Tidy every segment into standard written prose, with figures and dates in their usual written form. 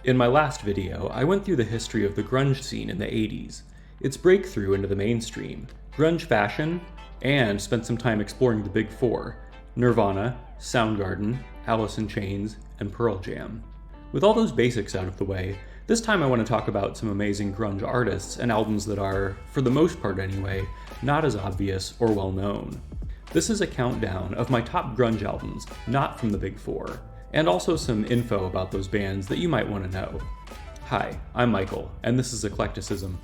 In my last video, I went through the history of the grunge scene in the 80s, its breakthrough into the mainstream, grunge fashion, and spent some time exploring the big four: Nirvana, Soundgarden, Alice in Chains, and Pearl Jam. With all those basics out of the way, this time I want to talk about some amazing grunge artists and albums that are, for the most part anyway, not as obvious or well known. This is a countdown of my top grunge albums, not from the big four, and also some info about those bands that you might want to know. Hi, I'm Michael, and this is Eclecticism.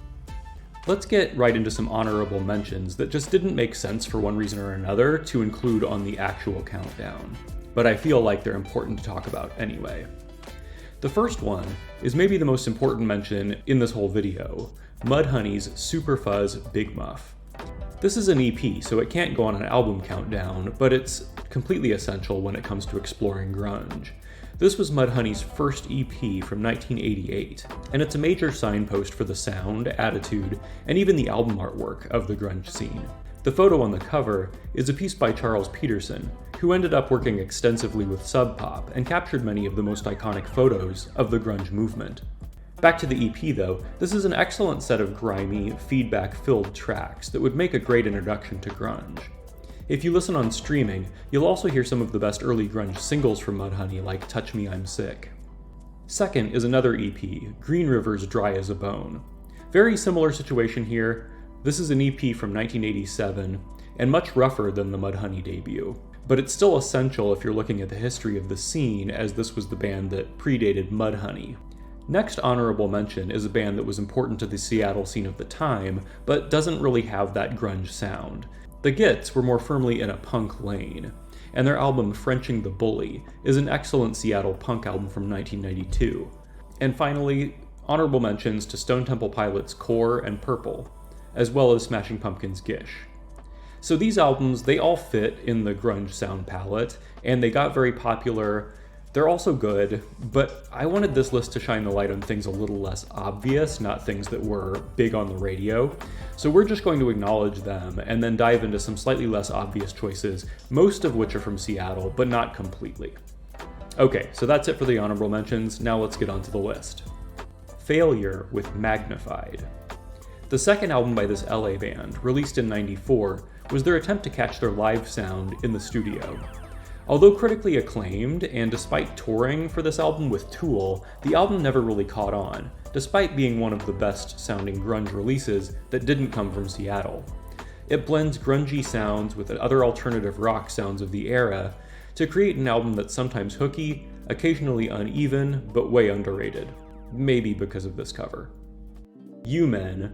Let's get right into some honorable mentions that just didn't make sense for one reason or another to include on the actual countdown, but I feel like they're important to talk about anyway. The first one is maybe the most important mention in this whole video, Mudhoney's Super Fuzz Big Muff. This is an EP, so it can't go on an album countdown, but it's completely essential when it comes to exploring grunge. This was Mudhoney's first EP from 1988, and it's a major signpost for the sound, attitude, and even the album artwork of the grunge scene. The photo on the cover is a piece by Charles Peterson, who ended up working extensively with Sub Pop and captured many of the most iconic photos of the grunge movement. Back to the EP though, this is an excellent set of grimy, feedback-filled tracks that would make a great introduction to grunge. If you listen on streaming, you'll also hear some of the best early grunge singles from Mudhoney like Touch Me I'm Sick. Second is another EP, Green River's Dry as a Bone. Very similar situation here. This is an EP from 1987, and much rougher than the Mudhoney debut. But it's still essential if you're looking at the history of the scene, as this was the band that predated Mudhoney. Next honorable mention is a band that was important to the Seattle scene of the time, but doesn't really have that grunge sound. The Gits were more firmly in a punk lane, and their album Frenching the Bully is an excellent Seattle punk album from 1992. And finally, honorable mentions to Stone Temple Pilots' Core and Purple, as well as Smashing Pumpkins' Gish. So these albums, they all fit in the grunge sound palette, and they got very popular. They're also good, but I wanted this list to shine the light on things a little less obvious, not things that were big on the radio. So we're just going to acknowledge them and then dive into some slightly less obvious choices, most of which are from Seattle, but not completely. Okay, so that's it for the honorable mentions. Now let's get on to the list. Failure with Magnified. The second album by this LA band, released in '94, was their attempt to catch their live sound in the studio. Although critically acclaimed, and despite touring for this album with Tool, the album never really caught on, despite being one of the best sounding grunge releases that didn't come from Seattle. It blends grungy sounds with other alternative rock sounds of the era to create an album that's sometimes hooky, occasionally uneven, but way underrated. Maybe because of this cover. You Men.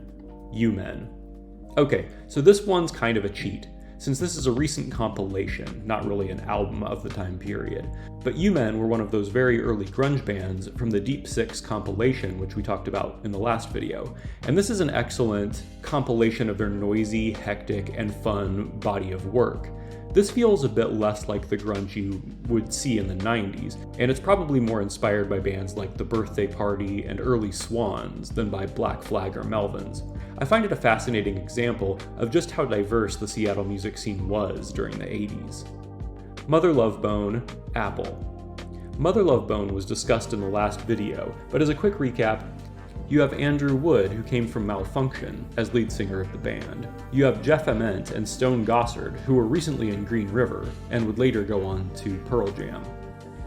Okay, so this one's kind of a cheat, since this is a recent compilation, not really an album of the time period. But You Men were one of those very early grunge bands from the Deep Six compilation, which we talked about in the last video. And this is an excellent compilation of their noisy, hectic, and fun body of work. This feels a bit less like the grunge you would see in the 90s, and it's probably more inspired by bands like The Birthday Party and early Swans than by Black Flag or Melvins. I find it a fascinating example of just how diverse the Seattle music scene was during the 80s. Mother Love Bone, Apple. Mother Love Bone was discussed in the last video, but as a quick recap, you have Andrew Wood, who came from Malfunction, as lead singer of the band. You have Jeff Ament and Stone Gossard, who were recently in Green River, and would later go on to Pearl Jam.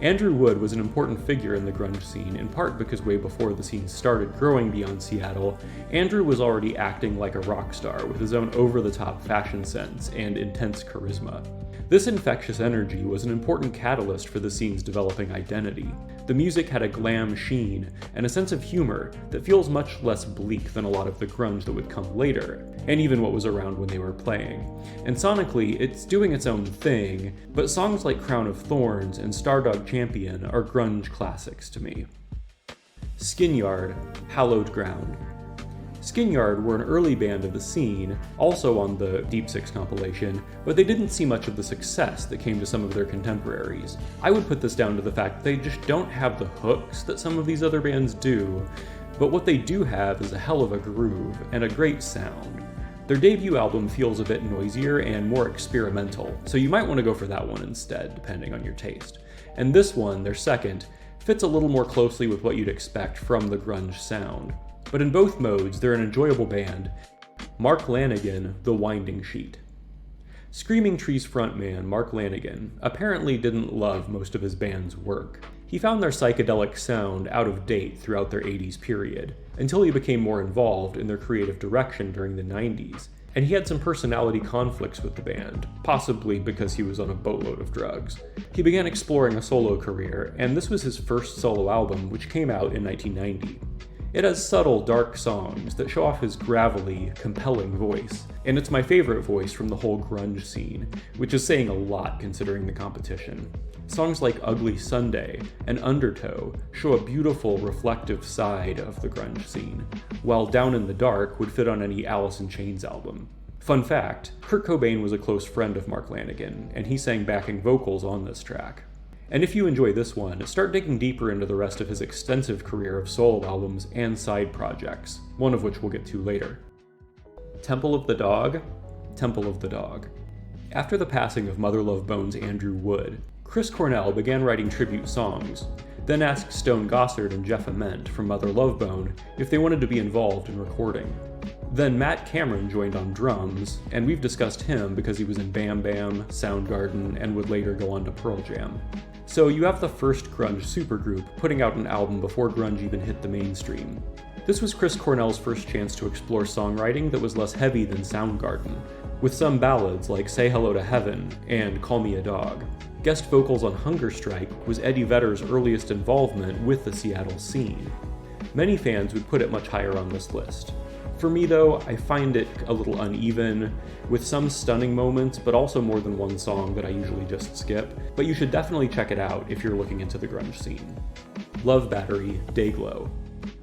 Andrew Wood was an important figure in the grunge scene, in part because way before the scene started growing beyond Seattle, Andrew was already acting like a rock star with his own over-the-top fashion sense and intense charisma. This infectious energy was an important catalyst for the scene's developing identity. The music had a glam sheen and a sense of humor that feels much less bleak than a lot of the grunge that would come later, and even what was around when they were playing. And sonically, it's doing its own thing, but songs like Crown of Thorns and Stardog Champion are grunge classics to me. Skinyard, Hallowed Ground. Skinyard were an early band of the scene, also on the Deep Six compilation, but they didn't see much of the success that came to some of their contemporaries. I would put this down to the fact that they just don't have the hooks that some of these other bands do, but what they do have is a hell of a groove and a great sound. Their debut album feels a bit noisier and more experimental, so you might want to go for that one instead, depending on your taste. And this one, their second, Fits a little more closely with what you'd expect from the grunge sound. But in both modes, they're an enjoyable band. Mark Lanegan, The Winding Sheet. Screaming Trees frontman Mark Lanegan apparently didn't love most of his band's work. He found their psychedelic sound out of date throughout their 80s period, until he became more involved in their creative direction during the 90s, and he had some personality conflicts with the band, possibly because he was on a boatload of drugs. He began exploring a solo career, and this was his first solo album, which came out in 1990. It has subtle, dark songs that show off his gravelly, compelling voice, and it's my favorite voice from the whole grunge scene, which is saying a lot considering the competition. Songs like Ugly Sunday and Undertow show a beautiful, reflective side of the grunge scene, while Down in the Dark would fit on any Alice in Chains album. Fun fact, Kurt Cobain was a close friend of Mark Lanegan, and he sang backing vocals on this track. And if you enjoy this one, start digging deeper into the rest of his extensive career of solo albums and side projects, one of which we'll get to later. Temple of the Dog, Temple of the Dog. After the passing of Mother Love Bone's Andrew Wood, Chris Cornell began writing tribute songs, then asked Stone Gossard and Jeff Ament from Mother Love Bone if they wanted to be involved in recording. Then Matt Cameron joined on drums, and we've discussed him because he was in Bam Bam, Soundgarden, and would later go on to Pearl Jam. So you have the first grunge supergroup putting out an album before grunge even hit the mainstream. This was Chris Cornell's first chance to explore songwriting that was less heavy than Soundgarden, with some ballads like Say Hello to Heaven and Call Me a Dog. Guest vocals on Hunger Strike was Eddie Vedder's earliest involvement with the Seattle scene. Many fans would put it much higher on this list. For me though, I find it a little uneven, with some stunning moments, but also more than one song that I usually just skip, but you should definitely check it out if you're looking into the grunge scene. Love Battery, Dayglow.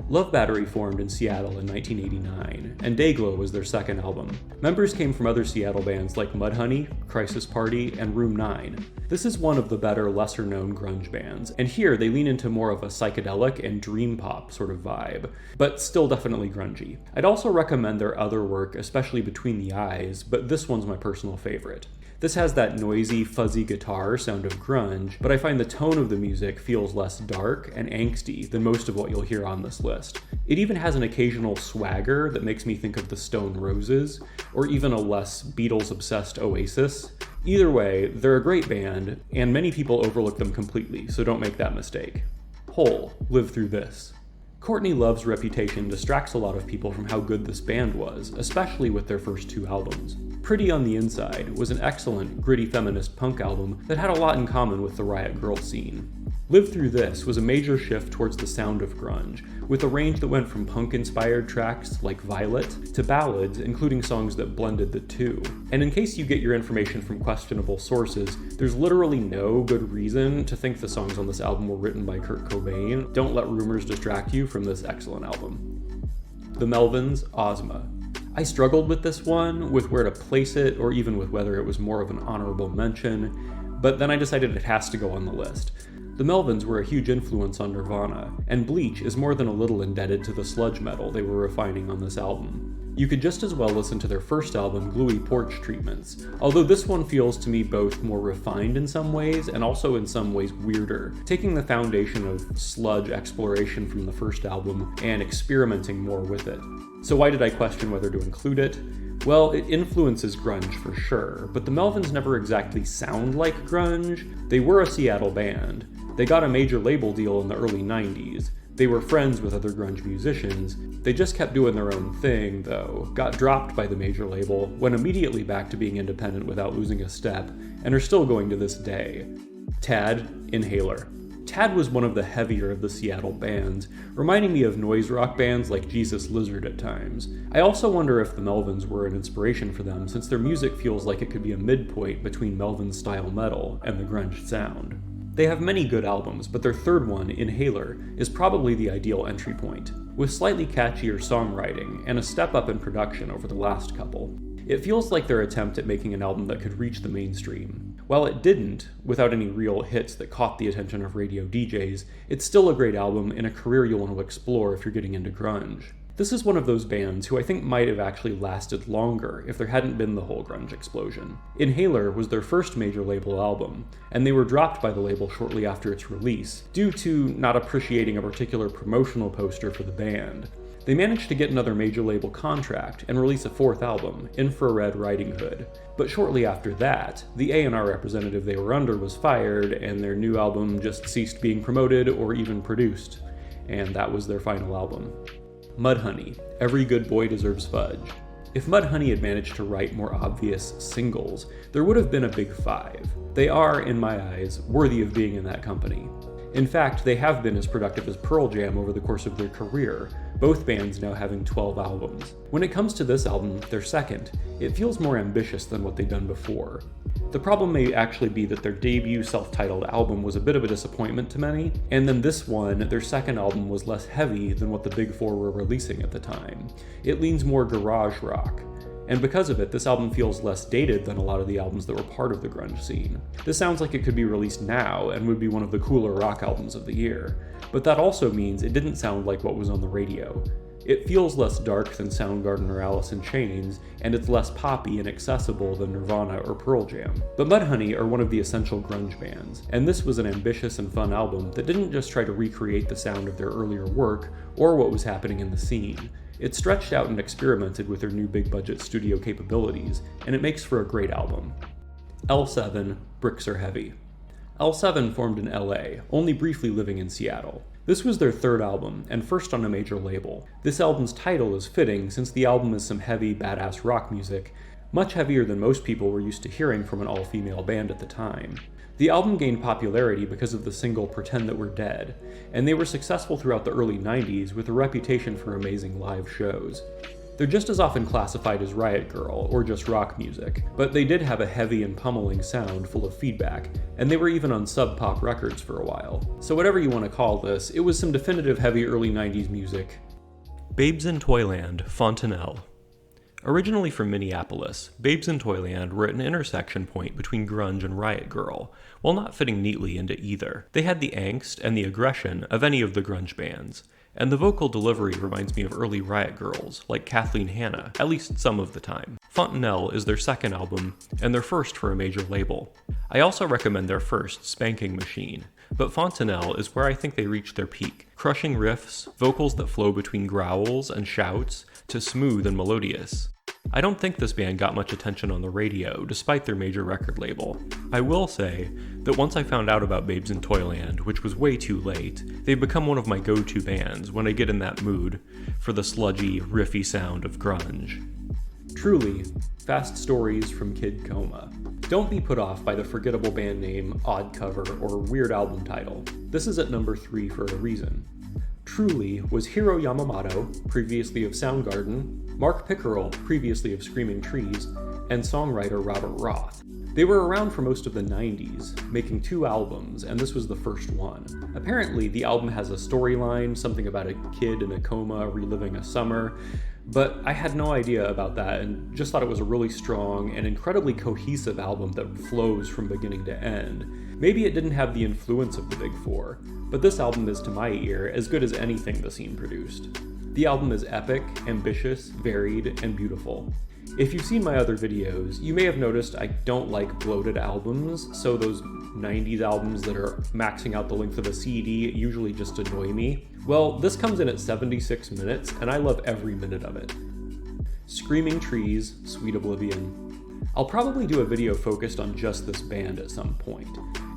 Love Battery formed in Seattle in 1989, and Dayglow was their second album. Members came from other Seattle bands like Mudhoney, Crisis Party, and Room 9. This is one of the better, lesser-known grunge bands, and here they lean into more of a psychedelic and dream pop sort of vibe, but still definitely grungy. I'd also recommend their other work, especially Between the Eyes, but this one's my personal favorite. This has that noisy, fuzzy guitar sound of grunge, but I find the tone of the music feels less dark and angsty than most of what you'll hear on this list. It even has an occasional swagger that makes me think of the Stone Roses, or even a less Beatles-obsessed Oasis. Either way, they're a great band, and many people overlook them completely, so don't make that mistake. Hole, Live Through This. Courtney Love's reputation distracts a lot of people from how good this band was, especially with their first two albums. Pretty on the Inside was an excellent, gritty feminist punk album that had a lot in common with the Riot Grrrl scene. Live Through This was a major shift towards the sound of grunge, with a range that went from punk-inspired tracks like Violet to ballads, including songs that blended the two. And in case you get your information from questionable sources, there's literally no good reason to think the songs on this album were written by Kurt Cobain. Don't let rumors distract you from this excellent album. The Melvins, Ozma. I struggled with this one, with where to place it, or even with whether it was more of an honorable mention, but then I decided it has to go on the list. The Melvins were a huge influence on Nirvana, and Bleach is more than a little indebted to the sludge metal they were refining on this album. You could just as well listen to their first album, Gluey Porch Treatments, although this one feels to me both more refined in some ways and also in some ways weirder, taking the foundation of sludge exploration from the first album and experimenting more with it. So why did I question whether to include it? Well, it influences grunge for sure, but the Melvins never exactly sound like grunge. They were a Seattle band. They got a major label deal in the early 90s. They were friends with other grunge musicians. They just kept doing their own thing, though, got dropped by the major label, went immediately back to being independent without losing a step, and are still going to this day. Tad, Inhaler. Tad was one of the heavier of the Seattle bands, reminding me of noise rock bands like Jesus Lizard at times. I also wonder if the Melvins were an inspiration for them, since their music feels like it could be a midpoint between Melvin-style metal and the grunge sound. They have many good albums, but their third one, Inhaler, is probably the ideal entry point, with slightly catchier songwriting and a step up in production over the last couple. It feels like their attempt at making an album that could reach the mainstream. While it didn't, without any real hits that caught the attention of radio DJs, it's still a great album and a career you'll want to explore if you're getting into grunge. This is one of those bands who I think might have actually lasted longer if there hadn't been the whole grunge explosion. Inhaler was their first major label album, and they were dropped by the label shortly after its release, due to not appreciating a particular promotional poster for the band. They managed to get another major label contract and release a fourth album, Infrared Riding Hood. But shortly after that, the A&R representative they were under was fired, and their new album just ceased being promoted or even produced. And that was their final album. Mudhoney, Every Good Boy Deserves Fudge. If Mudhoney had managed to write more obvious singles, there would have been a big five. They are, in my eyes, worthy of being in that company. In fact, they have been as productive as Pearl Jam over the course of their career, both bands now having 12 albums. When it comes to this album, their second, it feels more ambitious than what they'd done before. The problem may actually be that their debut self-titled album was a bit of a disappointment to many, and then this one, their second album, was less heavy than what the Big Four were releasing at the time. It leans more garage rock. And because of it, this album feels less dated than a lot of the albums that were part of the grunge scene. This sounds like it could be released now and would be one of the cooler rock albums of the year. But that also means it didn't sound like what was on the radio. It feels less dark than Soundgarden or Alice in Chains, and it's less poppy and accessible than Nirvana or Pearl Jam. But Mudhoney are one of the essential grunge bands, and this was an ambitious and fun album that didn't just try to recreate the sound of their earlier work or what was happening in the scene. It stretched out and experimented with their new big-budget studio capabilities, and it makes for a great album. L7, Bricks Are Heavy. L7 formed in LA, only briefly living in Seattle. This was their third album, and first on a major label. This album's title is fitting since the album is some heavy, badass rock music, much heavier than most people were used to hearing from an all-female band at the time. The album gained popularity because of the single Pretend That We're Dead, and they were successful throughout the early 90s with a reputation for amazing live shows. They're just as often classified as Riot Girl, or just rock music, but they did have a heavy and pummeling sound full of feedback, and they were even on Sub Pop Records for a while. So whatever you want to call this, it was some definitive heavy early 90s music. Babes in Toyland, Fontanelle. Originally from Minneapolis, Babes in Toyland were at an intersection point between grunge and Riot Girl, while not fitting neatly into either. They had the angst and the aggression of any of the grunge bands, and the vocal delivery reminds me of early Riot Girls, like Kathleen Hanna, at least some of the time. Fontanelle is their second album, and their first for a major label. I also recommend their first, Spanking Machine, but Fontanelle is where I think they reached their peak. Crushing riffs, vocals that flow between growls and shouts, to smooth and melodious. I don't think this band got much attention on the radio, despite their major record label. I will say that once I found out about Babes in Toyland, which was way too late, they've become one of my go-to bands when I get in that mood for the sludgy, riffy sound of grunge. Truly, fast stories from Kid Coma. Don't be put off by the forgettable band name, odd cover, or weird album title. This is at number 3 for a reason. Truly was Hiro Yamamoto, previously of Soundgarden, Mark Pickerel, previously of Screaming Trees, and songwriter Robert Roth. They were around for most of the 90s, making 2 albums, and this was the first one. Apparently, the album has a storyline, something about a kid in a coma reliving a summer, but I had no idea about that and just thought it was a really strong and incredibly cohesive album that flows from beginning to end. Maybe it didn't have the influence of the Big Four, but this album is, to my ear, as good as anything the scene produced. The album is epic, ambitious, varied, and beautiful. If you've seen my other videos, you may have noticed I don't like bloated albums, so those 90s albums that are maxing out the length of a CD usually just annoy me. Well, this comes in at 76 minutes, and I love every minute of it. Screaming Trees, Sweet Oblivion. I'll probably do a video focused on just this band at some point.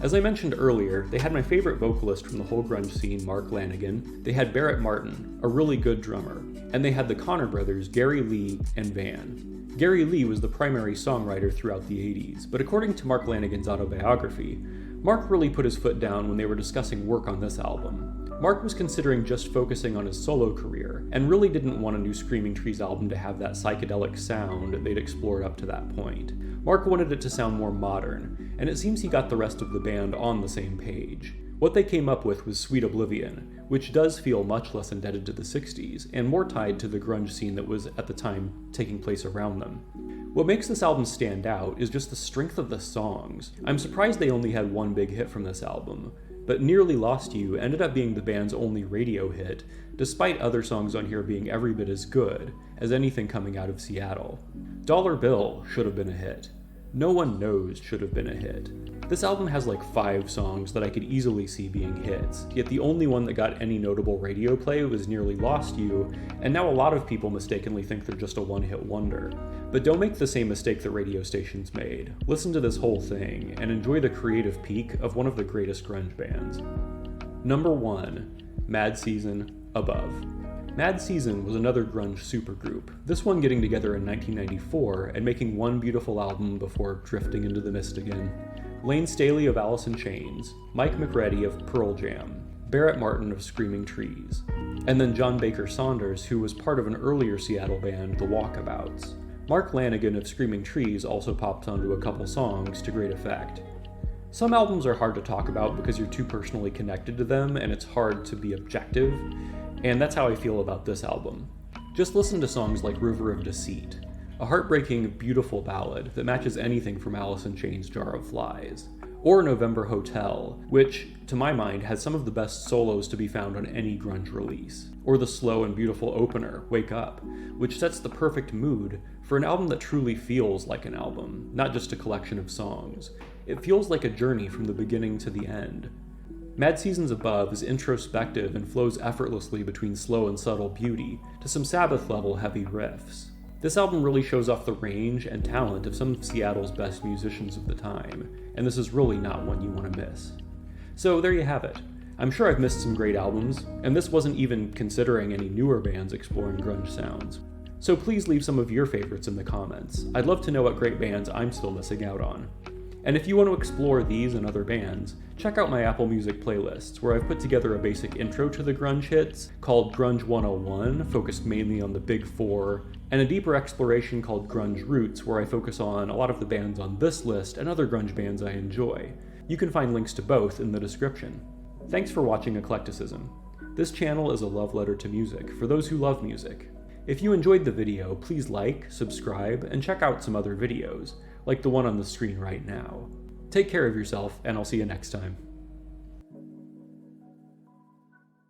As I mentioned earlier, they had my favorite vocalist from the whole grunge scene, Mark Lanegan. They had Barrett Martin, a really good drummer. And they had the Connor brothers, Gary Lee and Van. Gary Lee was the primary songwriter throughout the 80s, but according to Mark Lanegan's autobiography, Mark really put his foot down when they were discussing work on this album. Mark was considering just focusing on his solo career, and really didn't want a new Screaming Trees album to have that psychedelic sound they'd explored up to that point. Mark wanted it to sound more modern, and it seems he got the rest of the band on the same page. What they came up with was Sweet Oblivion, which does feel much less indebted to the 60s, and more tied to the grunge scene that was, at the time, taking place around them. What makes this album stand out is just the strength of the songs. I'm surprised they only had one big hit from this album. but Nearly Lost You ended up being the band's only radio hit, despite other songs on here being every bit as good as anything coming out of Seattle. Dollar Bill should have been a hit. No One Knows should have been a hit. This album has like 5 songs that I could easily see being hits, yet the only one that got any notable radio play was Nearly Lost You, and now a lot of people mistakenly think they're just a one-hit wonder. But don't make the same mistake that radio stations made. Listen to this whole thing, and enjoy the creative peak of one of the greatest grunge bands. Number 1, Mad Season, Above. Mad Season was another grunge supergroup, this one getting together in 1994 and making one beautiful album before drifting into the mist again. Lane Staley of Alice in Chains, Mike McReady of Pearl Jam, Barrett Martin of Screaming Trees, and then John Baker Saunders, who was part of an earlier Seattle band, The Walkabouts. Mark Lanigan of Screaming Trees also popped onto a couple songs to great effect. Some albums are hard to talk about because you're too personally connected to them and it's hard to be objective, and that's how I feel about this album. Just listen to songs like River of Deceit, a heartbreaking, beautiful ballad that matches anything from Alice in Chains' Jar of Flies, or November Hotel, which, to my mind, has some of the best solos to be found on any grunge release, or the slow and beautiful opener, Wake Up, which sets the perfect mood for an album that truly feels like an album, not just a collection of songs. It feels like a journey from the beginning to the end. Mad Seasons Above is introspective and flows effortlessly between slow and subtle beauty to some Sabbath-level heavy riffs. This album really shows off the range and talent of some of Seattle's best musicians of the time, and this is really not one you want to miss. So there you have it. I'm sure I've missed some great albums, and this wasn't even considering any newer bands exploring grunge sounds. So please leave some of your favorites in the comments. I'd love to know what great bands I'm still missing out on. And if you want to explore these and other bands, check out my Apple Music playlists, where I've put together a basic intro to the grunge hits called Grunge 101, focused mainly on the big 4, and a deeper exploration called Grunge Roots, where I focus on a lot of the bands on this list and other grunge bands I enjoy. You can find links to both in the description. Thanks for watching Eclecticism. This channel is a love letter to music for those who love music. If you enjoyed the video, please like, subscribe, and check out some other videos, like the one on the screen right now. Take care of yourself, and I'll see you next time.